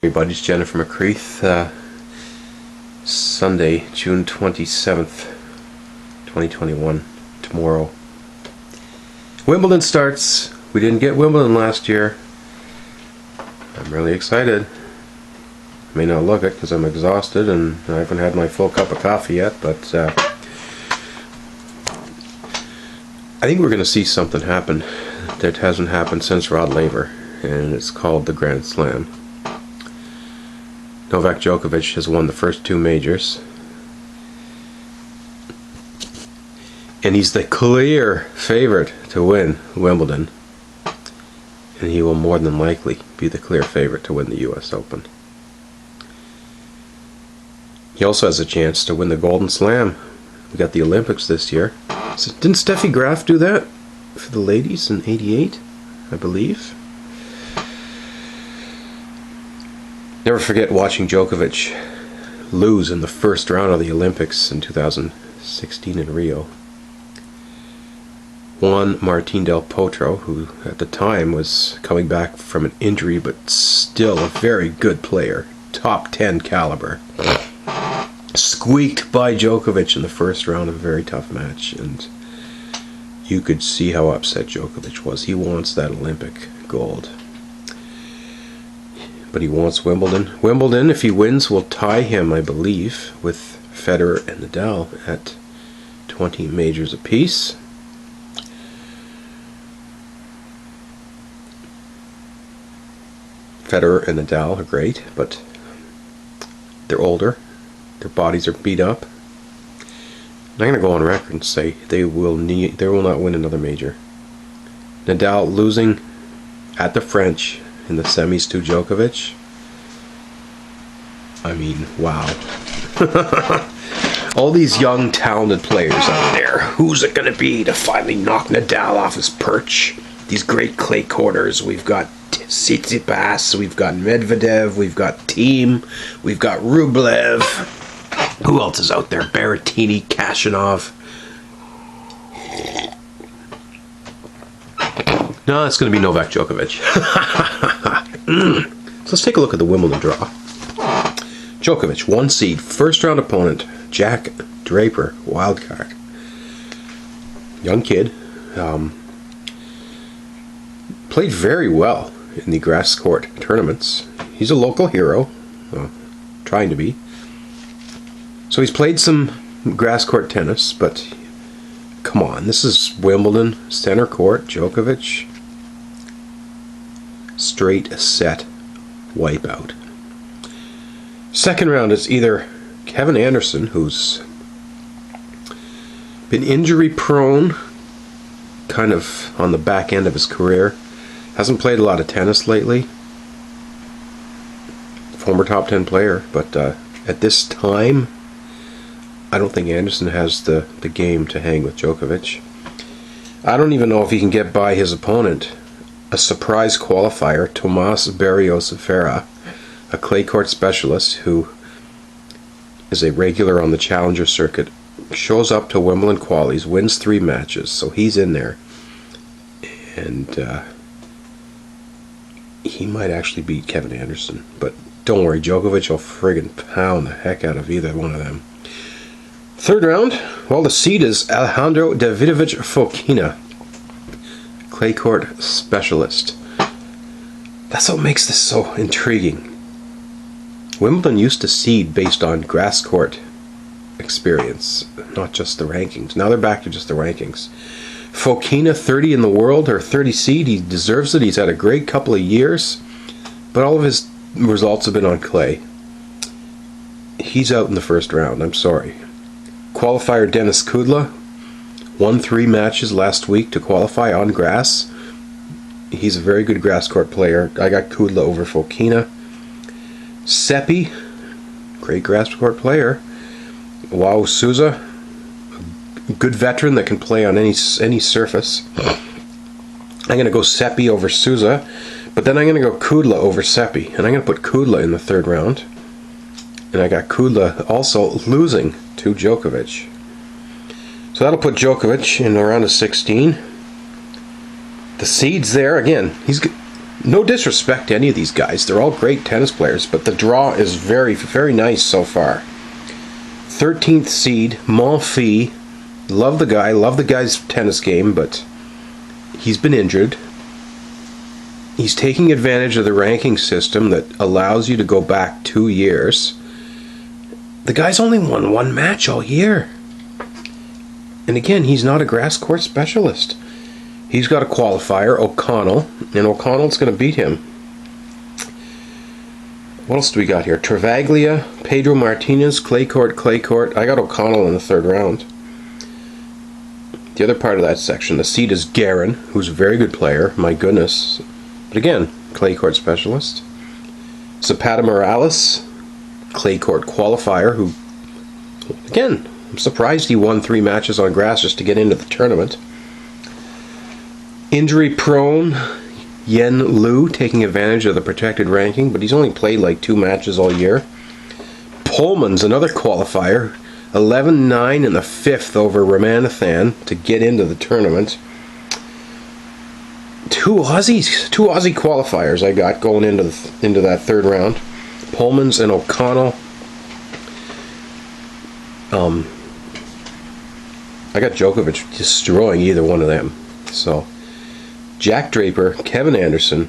Everybody, it's Jenn from McCreath. Sunday, June 27th, 2021, tomorrow. Wimbledon starts. We didn't get Wimbledon last year. I'm really excited. I may not look it because I'm exhausted and I haven't had my full cup of coffee yet, but I think we're going to see something happen that hasn't happened since Rod Laver, and it's called the Grand Slam. Novak Djokovic has won the first two majors, and he's the clear favorite to win Wimbledon, and he will more than likely be the clear favorite to win the US Open. He also has a chance to win the Golden Slam. We got the Olympics this year. So didn't Steffi Graf do that for the ladies in '88, I believe? Never forget watching Djokovic lose in the first round of the Olympics in 2016 in Rio. Juan Martín del Potro, who at the time was coming back from an injury but still a very good player, top 10 caliber, squeaked by Djokovic in the first round of a very tough match, and you could see how upset Djokovic was. He wants that Olympic gold. But he wants Wimbledon. Wimbledon, if he wins, will tie him, I believe, with Federer and Nadal at 20 majors apiece. Federer and Nadal are great, but they're older. Their bodies are beat up. I'm going to go on record and say they will not win another major. Nadal losing at the French in the semis to Djokovic. I mean, wow. All these young, talented players out there. Who's it going to be to finally knock Nadal off his perch? These great clay courters. We've got Tsitsipas, we've got Medvedev, we've got Thiem, we've got Rublev. Who else is out there? Berrettini, Khachanov. No, it's going to be Novak Djokovic. So let's take a look at the Wimbledon draw. Djokovic, 1 seed, first round opponent, Jack Draper, wildcard. Young kid. Played very well in the grass court tournaments. He's a local hero, trying to be. So he's played some grass court tennis, but come on, this is Wimbledon, center court, Djokovic. Straight set wipeout. Second round is either Kevin Anderson, who's been injury prone, kind of on the back end of his career, hasn't played a lot of tennis lately, former top 10 player, but at this time I don't think Anderson has the game to hang with Djokovic. I don't even know if he can get by his opponent, a surprise qualifier, Tomás Berríos Ferrá, a clay court specialist who is a regular on the Challenger circuit, shows up to Wimbledon qualies, wins 3 matches, so he's in there. And he might actually beat Kevin Anderson, but don't worry, Djokovic will friggin' pound the heck out of either one of them. Third round, well, the seed is Alejandro Davidovich Fokina, clay court specialist. That's what makes this so intriguing. Wimbledon used to seed based on grass court experience, not just the rankings. Now they're back to just the rankings. Fokina, 30 in the world, or 30 seed, he deserves it. He's had a great couple of years, but all of his results have been on clay. He's out in the first round, I'm sorry. Qualifier Denis Kudla won 3 matches last week to qualify on grass. He's a very good grass court player. I got Kudla over Fokina. Seppi, great grass court player. João Sousa, a good veteran that can play on any surface. I'm going to go Seppi over Sousa, but then I'm going to go Kudla over Seppi, and I'm going to put Kudla in the third round. And I got Kudla also losing to Djokovic. So that'll put Djokovic in the round of 16. The seed's there again. No disrespect to any of these guys. They're all great tennis players, but the draw is very, very nice so far. 13th seed, Monfils. Love the guy. Love the guy's tennis game, but he's been injured. He's taking advantage of the ranking system that allows you to go back 2 years. The guy's only won 1 match all year. And again, he's not a grass court specialist. He's got a qualifier, O'Connell, and O'Connell's going to beat him. What else do we got here? Travaglia, Pedro Martinez, clay court. I got O'Connell in the 3rd round. The other part of that section, the seed is Guerin, who's a very good player, my goodness. But again, clay court specialist. Zapata Morales, clay court qualifier, who, again, I'm surprised he won 3 matches on grass just to get into the tournament. Injury prone Yen Liu, taking advantage of the protected ranking, but he's only played like 2 matches all year. Pullman's another qualifier, 11-9 in the 5th over Ramanathan to get into the tournament. 2 Aussie qualifiers I got going into that 3rd round. Pullman's and O'Connell. I got Djokovic destroying either one of them. So Jack Draper, Kevin Anderson,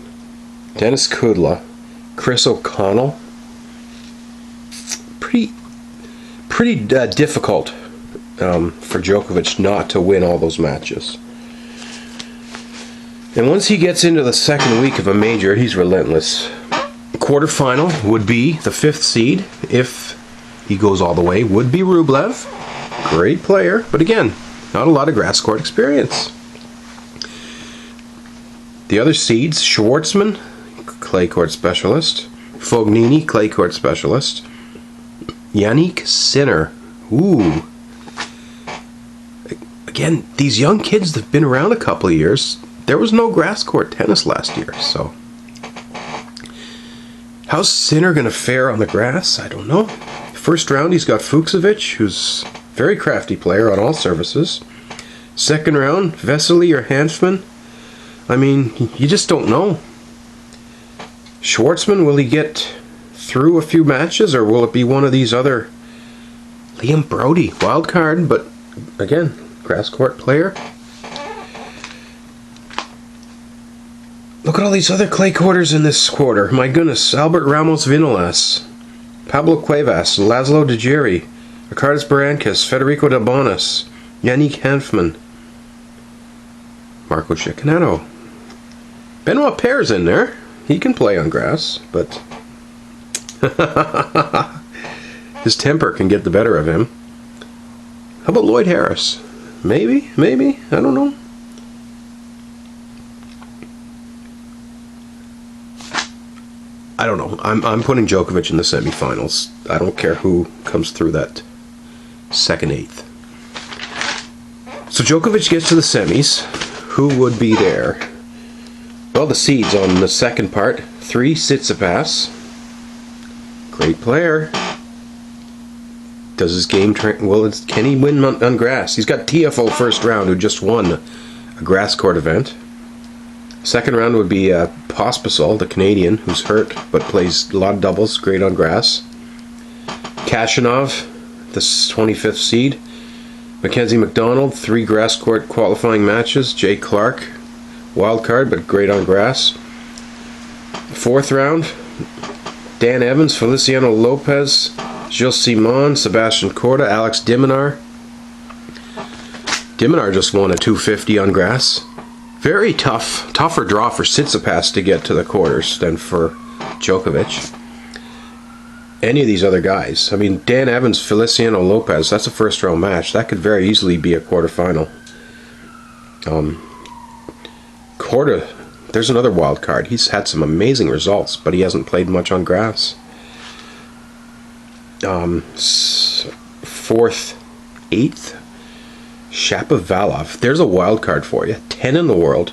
Dennis Kudla, Chris O'Connell. Pretty difficult for Djokovic not to win all those matches. And once he gets into the 2nd week of a major, he's relentless. Quarterfinal would be the 5th seed, if he goes all the way, would be Rublev. Great player, but again, not a lot of grass court experience. The other seeds, Schwartzman, clay court specialist. Fognini, clay court specialist. Yannick Sinner. Ooh. Again, these young kids that have been around a couple of years, there was no grass court tennis last year, so. How's Sinner going to fare on the grass? I don't know. 1st round, he's got Fucsovic, who's a very crafty player on all surfaces. 2nd round, Vesely or Hanfman. I mean, you just don't know. Schwartzman, will he get through a few matches, or will it be one of these other... Liam Brody, wild card, but again, grass court player. Look at all these other clay quarters in this quarter. My goodness, Albert Ramos Vinolas, Pablo Cuevas, Laszlo Djeri, Ricardas Barancas, Federico Delbonis, Yannick Hanfman, Marco Cecchinato. Benoit Paire's in there. He can play on grass, but his temper can get the better of him. How about Lloyd Harris? Maybe, I don't know. I don't know. I'm putting Djokovic in the semifinals. I don't care who comes through that 2nd, 8th. So Djokovic gets to the semis. Who would be there? Well, the seeds on the 2nd part. 3, Tsitsipas. Great player. Does his game... can he win on grass? He's got TFO 1st round, who just won a grass court event. 2nd round would be Pospisil, the Canadian, who's hurt, but plays a lot of doubles, great on grass. Kashanov, the 25th seed. Mackenzie Mcdonald, 3 grass court qualifying matches. Jay Clark, wild card, but great on grass. 4th round, Dan Evans, Feliciano Lopez, Gilles Simon, Sebastian Corda, Alex de Minaur. de Minaur just won a 250 on grass. Very tougher draw for Tsitsipas to get to the quarters than for Djokovic. Any of these other guys. I mean, Dan Evans, Feliciano Lopez, that's a 1st round match. That could very easily be a quarterfinal. Corda, there's another wild card. He's had some amazing results, but he hasn't played much on grass. 4th, 8th, Shapovalov. There's a wild card for you. 10 in the world.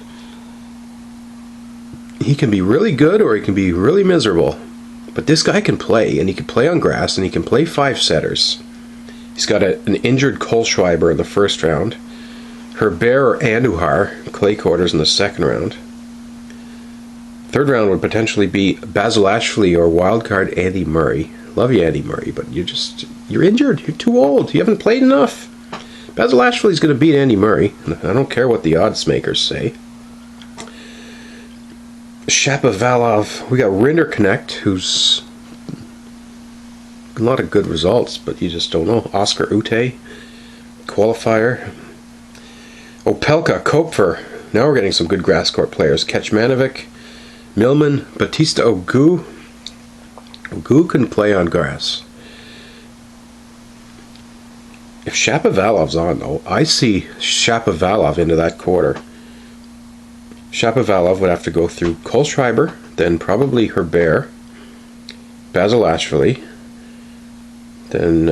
He can be really good or he can be really miserable. But this guy can play, and he can play on grass, and he can play 5-setters. He's got an injured Kohlschreiber in the 1st round. Herbert or Andujar, clay quarters in the 2nd round. Third round would potentially be Basil Ashley or wildcard Andy Murray. Love you, Andy Murray, but you're injured. You're too old. You haven't played enough. Basil Ashley's going to beat Andy Murray. I don't care what the odds makers say. Shapovalov. We got Rinderknecht, who's a lot of good results, but you just don't know. Oscar Ute, qualifier. Opelka, Kopfer. Now we're getting some good grass court players. Kecmanovic, Millman, Batista Ogu. Ogu can play on grass. If Shapovalov's on, though, I see Shapovalov into that quarter. Shapovalov would have to go through Kohlschreiber, then probably Herbert, Basil Ashley, then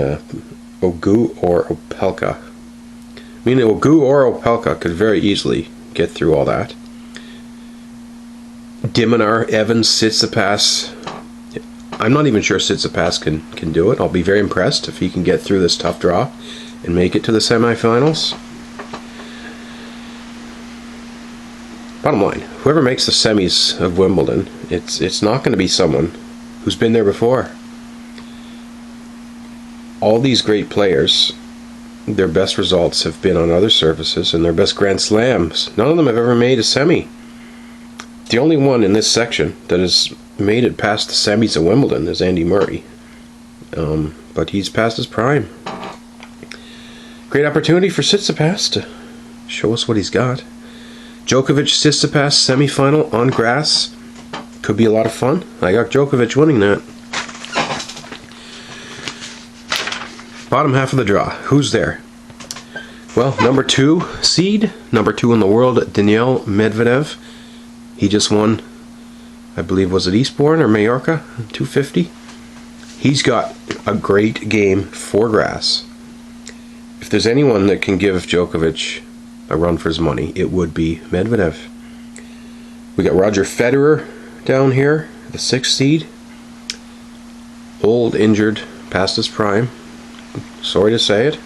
Ogu or Opelka. I mean, Ogu or Opelka could very easily get through all that. Diminar, Evans, Tsitsipas. I'm not even sure Tsitsipas can do it. I'll be very impressed if he can get through this tough draw and make it to the semifinals. Bottom line, whoever makes the semis of Wimbledon, it's not going to be someone who's been there before. All these great players, their best results have been on other surfaces, and their best Grand Slams, none of them have ever made a semi. The only one in this section that has made it past the semis of Wimbledon is Andy Murray. But he's past his prime. Great opportunity for Tsitsipas to show us what he's got. Djokovic, Tsitsipas, semifinal on grass. Could be a lot of fun. I got Djokovic winning that. Bottom half of the draw. Who's there? Well, number 2 seed. Number 2 in the world, Danielle Medvedev. He just won, I believe, was it Eastbourne or Mallorca? 250. He's got a great game for grass. If there's anyone that can give Djokovic a run for his money, it would be Medvedev. We got Roger Federer down here, the 6th seed. Old, injured, past his prime. Sorry to say it.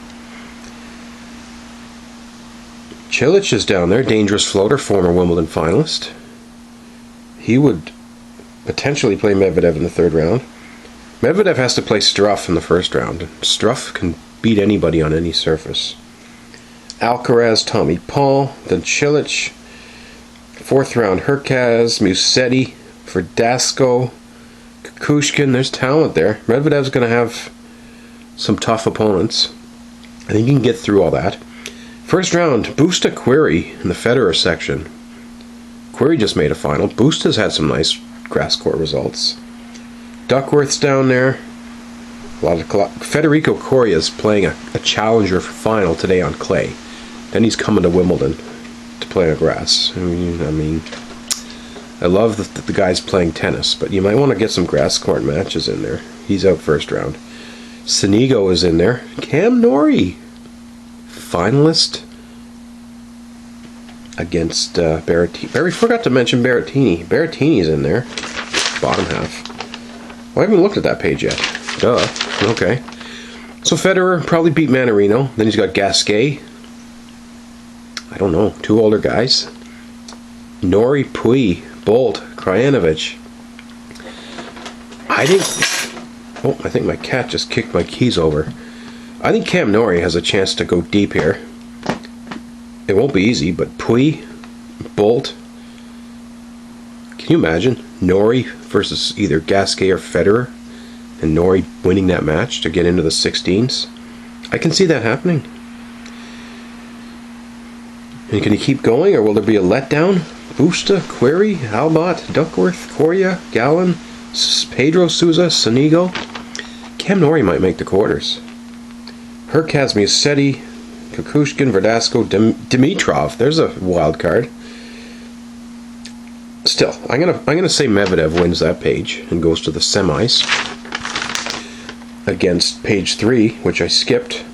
Cilic is down there, dangerous floater, former Wimbledon finalist. He would potentially play Medvedev in the 3rd round. Medvedev has to play Struff in the 1st round. Struff can beat anybody on any surface. Alcaraz, Tommy Paul, then Cilic. 4th round, Hurkacz, Musetti, Verdasco, Kukushkin. There's talent there. Medvedev's going to have some tough opponents. I think he can get through all that. 1st round, Busta Querrey in the Federer section. Querrey just made a final. Busta's had some nice grass court results. Duckworth's down there. Federico Coria's playing a challenger final today on clay. Then he's coming to Wimbledon to play on grass. I mean, I love the guys playing tennis, but you might want to get some grass court matches in there. He's out 1st round. Sinigo is in there. Cam Norrie, finalist against Berrettini. We forgot to mention Berrettini. Berrettini's in there, bottom half. Well, I haven't looked at that page yet. Duh. Okay. So Federer probably beat Manarino. Then he's got Gasquet. I don't know. 2 older guys. Norrie, Pui, Bolt, Krajinovic. I think my cat just kicked my keys over. I think Cam Norrie has a chance to go deep here. It won't be easy, but Pui, Bolt. Can you imagine Norrie versus either Gasquet or Federer, and Norrie winning that match to get into the 16s? I can see that happening. And can he keep going, or will there be a letdown? Busta, Querrey, Albot, Duckworth, Coria, Gallen, Pedro Sousa, Sonigo. Cam Norrie might make the quarters. Hurkacz, Musetti, Kukushkin, Verdasco, Dimitrov. There's a wild card. Still, I'm gonna say Medvedev wins that page and goes to the semis against page 3, which I skipped.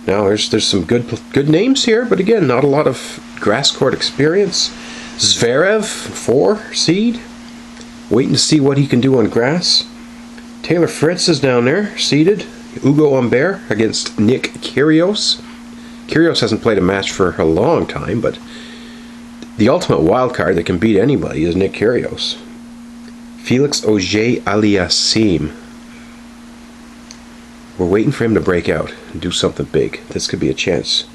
Now there's some good names here, but again, not a lot of grass court experience. Zverev, 4 seed, waiting to see what he can do on grass. Taylor Fritz is down there, seeded. Ugo Humbert against Nick Kyrgios. Kyrgios hasn't played a match for a long time, but The ultimate wild card that can beat anybody is Nick Kyrgios. Felix Auger-Aliassime. We're waiting for him to break out and do something big. This could be a chance.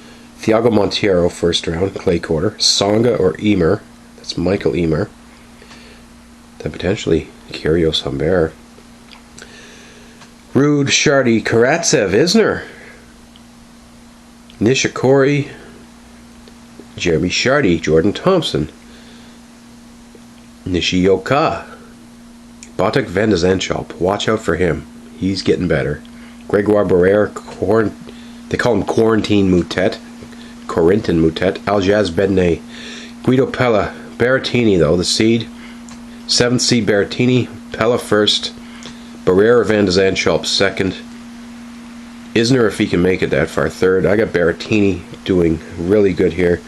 Thiago Monteiro, first round, clay quarter. Tsonga or Emer. That's Michael Emer. Then potentially Kyrgios Humbert. Ruud, Shardy, Karatsev, Isner. Nishikori, Jeremy Shardy, Jordan Thompson. Nishioka. Botic van de Zandschulp. Watch out for him. He's getting better. Gregoire Barrère, they call him Quarantine Moutet. Corentin Moutet. Aljaz Bednay. Guido Pella. Berrettini, though, the seed. 7th seed Berrettini. Pella first. Barrère or van de Zandschulp second. Isner, if he can make it that far, third. I got Berrettini doing really good here.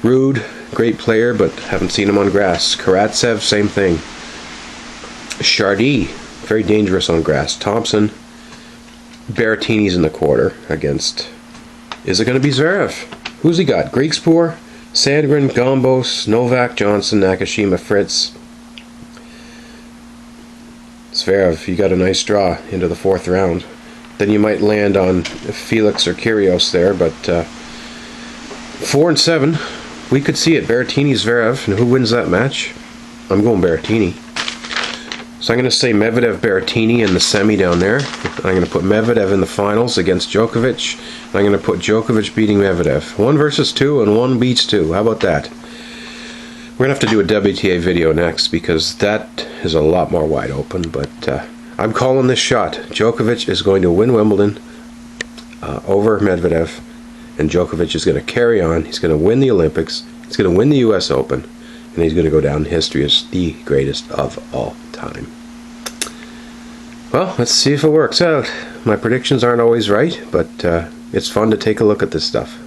Ruud, great player, but haven't seen him on grass. Karatsev, same thing. Shardy, very dangerous on grass. Thompson. Berrettini's in the quarter against... Is it going to be Zverev? Who's he got? Griekspoor, Sandgren, Gombos, Novak, Johnson, Nakashima, Fritz. Zverev, you got a nice draw into the 4th round. Then you might land on Felix or Kyrgios there, but 4 and 7, we could see it. Berrettini, Zverev, and who wins that match? I'm going Berrettini. So I'm going to say Medvedev, Berrettini in the semi down there. I'm going to put Medvedev in the finals against Djokovic. And I'm going to put Djokovic beating Medvedev. 1 versus 2, and 1 beats 2. How about that? We're going to have to do a WTA video next, because that is a lot more wide open, but I'm calling this shot. Djokovic is going to win Wimbledon over Medvedev, and Djokovic is going to carry on. He's going to win the Olympics. He's going to win the US Open, and he's going to go down in history as the greatest of all time. Well, let's see if it works out. My predictions aren't always right, but it's fun to take a look at this stuff.